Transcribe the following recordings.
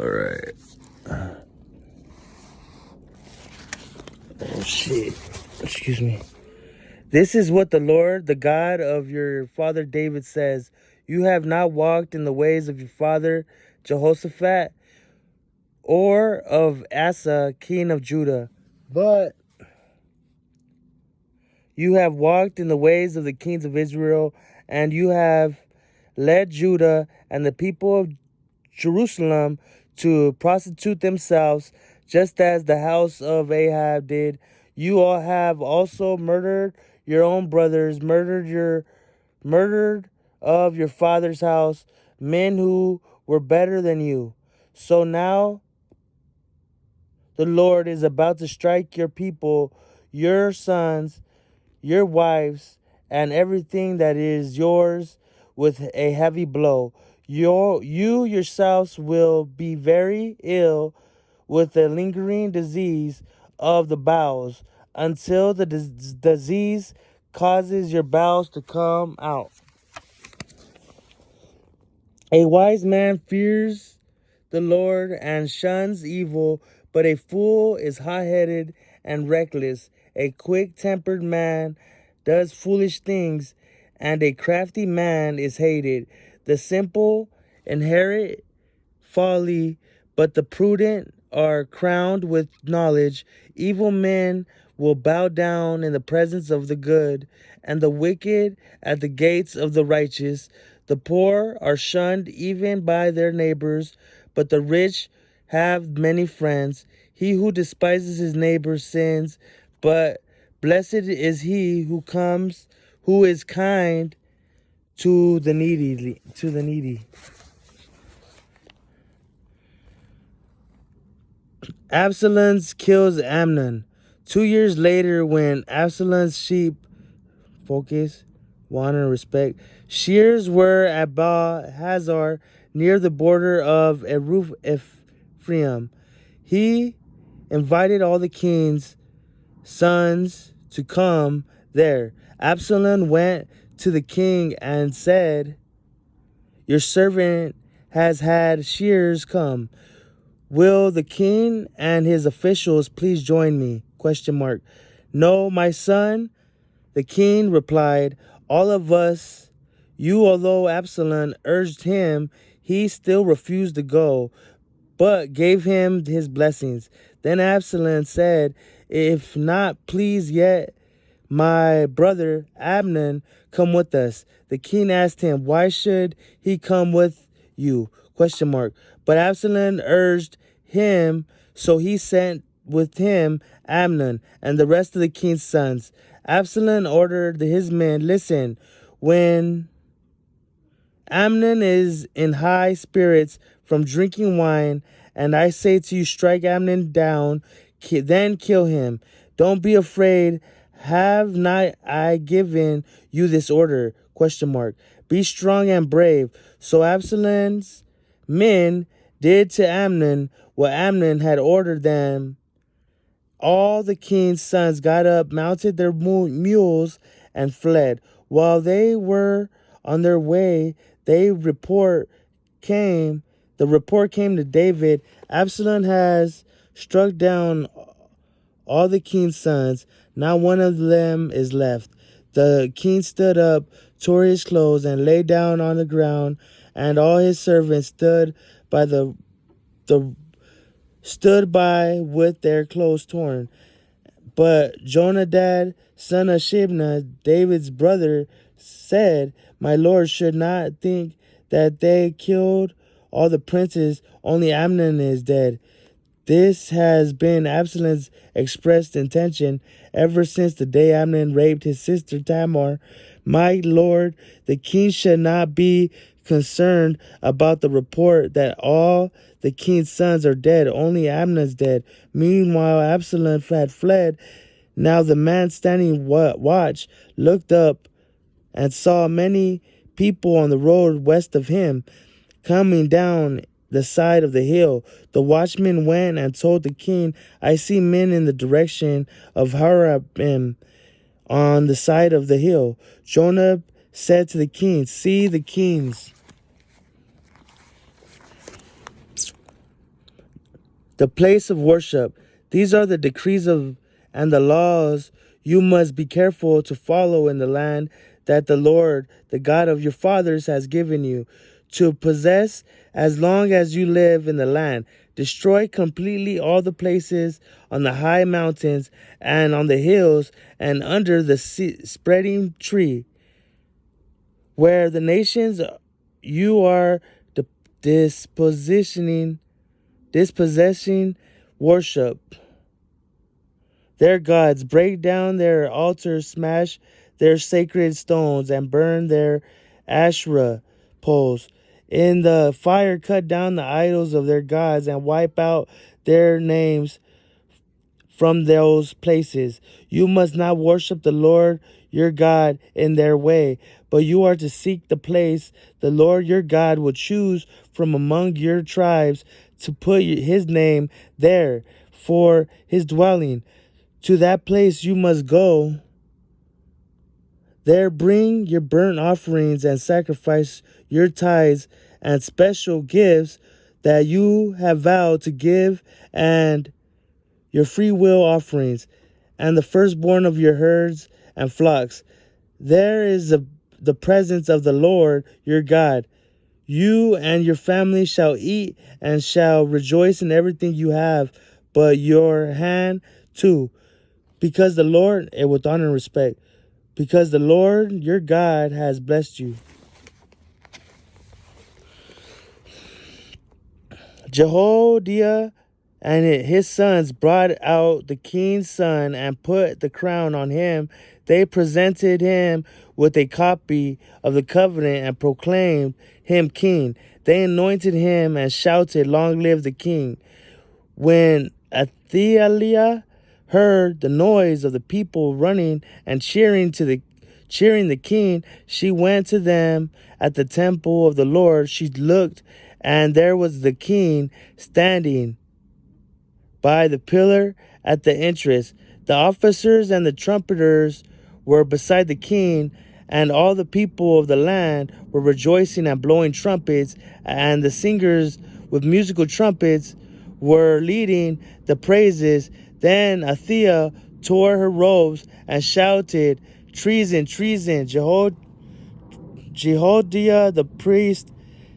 All right. Oh, shit. Excuse me. This is what the Lord, the God of your father David says. You have not walked in the ways of your father Jehoshaphat or of Asa, king of Judah, but you have walked in the ways of the kings of Israel, and you have led Judah and the people of Jerusalem to prostitute themselves, just as the house of Ahab did. You all have also murdered your own brothers, murdered of your father's house, men who were better than you. So now the Lord is about to strike your people, your sons, your wives, and everything that is yours with a heavy blow. You yourselves will be very ill with a lingering disease of the bowels until the disease causes your bowels to come out. A wise man fears the Lord and shuns evil, but a fool is hot-headed and reckless. A quick-tempered man does foolish things, and a crafty man is hated. The simple inherit folly, but the prudent are crowned with knowledge. Evil men will bow down in the presence of the good, and the wicked at the gates of the righteous. The poor are shunned even by their neighbors, but the rich have many friends. He who despises his neighbor sins, but blessed is he who is kind to the needy. Absalom kills Amnon. 2 years later, when Absalom's sheep focus, honor, and respect, shears were at Baal Hazor near the border of Ephraim. He invited all the king's sons to come there. Absalom went to the king and said, "Your servant has had shears come. Will the king and his officials please join me?" No, my son, the king replied, all of us. Although Absalom urged him, he still refused to go, but gave him his blessings. Then Absalom said, "If not, please yet my brother Amnon come with us." The king asked him, "Why should he come with you?" But Absalom urged him, so he sent with him Amnon and the rest of the king's sons. Absalom ordered his men, "Listen, when Amnon is in high spirits from drinking wine, and I say to you, strike Amnon down, then kill him. Don't be afraid. Have not I given you this order? Be strong and brave." So Absalom's men did to Amnon what Amnon had ordered them. All the king's sons got up, mounted their mules, and fled. While they were on their way, the report came to David, "Absalom has struck down all the king's sons. Not one of them is left." The king stood up, tore his clothes, and lay down on the ground, and all his servants stood by with their clothes torn. But Jonadab, son of Shibna, David's brother, said, "My lord should not think that they killed all the princes, only Amnon is dead." This has been Absalom's expressed intention ever since the day Amnon raped his sister Tamar. My lord, the king should not be concerned about the report that all the king's sons are dead. Only Amnon's dead. Meanwhile, Absalom had fled. Now the man standing watch looked up and saw many people on the road west of him coming down the side of the hill. The watchman went and told the king, "I see men in the direction of Harabim on the side of the hill." Jonadab said to the king, "See the kings the place of worship. These are the decrees of and the laws you must be careful to follow in the land that the Lord, the God of your fathers, has given you to possess as long as you live in the land. Destroy completely all the places on the high mountains and on the hills and under the spreading tree where the nations you are dispossessing worship their gods, break down their altars, smash their sacred stones, and burn their Asherah poles. In the fire, cut down the idols of their gods and wipe out their names from those places. You must not worship the Lord your God in their way, but you are to seek the place the Lord your God will choose from among your tribes to put his name there for his dwelling. To that place you must go. There bring your burnt offerings and sacrifice your tithes and special gifts that you have vowed to give, and your free will offerings, and the firstborn of your herds and flocks. There is the presence of the Lord your God. You and your family shall eat and shall rejoice in everything you have, but your hand too, because the Lord, and with honor and respect, because the Lord your God has blessed you. Jehoiada and his sons brought out the king's son and put the crown on him. They presented him with a copy of the covenant and proclaimed him king. They anointed him and shouted, "Long live the king." When Athaliah heard the noise of the people running and cheering the king, she went to them at the temple of the Lord. She looked, and there was the king standing by the pillar at the entrance. The officers and the trumpeters were beside the king, and all the people of the land were rejoicing and blowing trumpets, and the singers with musical trumpets were leading the praises. Then Athaliah tore her robes and shouted, "Treason, treason!" Jehoiada the priest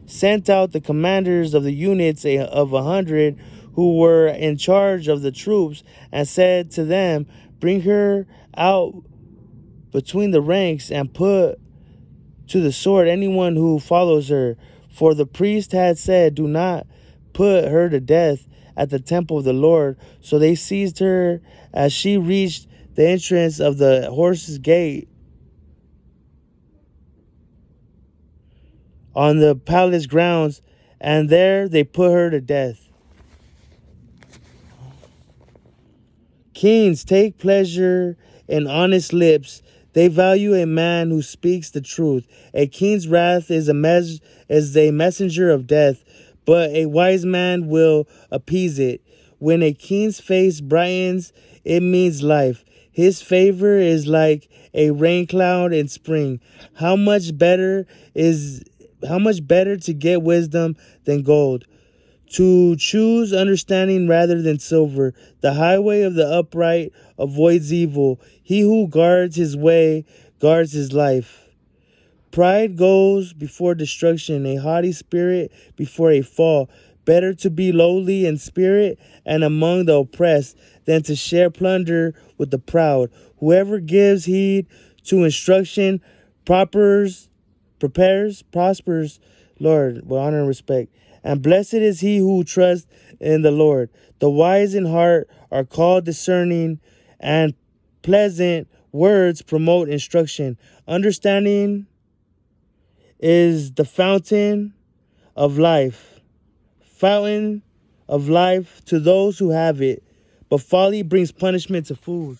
sent out the commanders of the units of 100 who were in charge of the troops and said to them, "Bring her out between the ranks and put to the sword anyone who follows her." For the priest had said, "Do not put her to death at the temple of the Lord." So they seized her as she reached the entrance of the horses' gate on the palace grounds, and there they put her to death. Kings take pleasure in honest lips. They value a man who speaks the truth. A king's wrath is a messenger of death, but a wise man will appease it. When a king's face brightens, it means life. His favor is like a rain cloud in spring. How much better to get wisdom than gold, to choose understanding rather than silver. The highway of the upright avoids evil. He who guards his way guards his life. Pride goes before destruction, a haughty spirit before a fall. Better to be lowly in spirit and among the oppressed than to share plunder with the proud. Whoever gives heed to instruction prospers, Lord, with honor and respect. And blessed is he who trusts in the Lord. The wise in heart are called discerning, and pleasant words promote instruction. Understanding is the fountain of life to those who have it, but folly brings punishment to fools.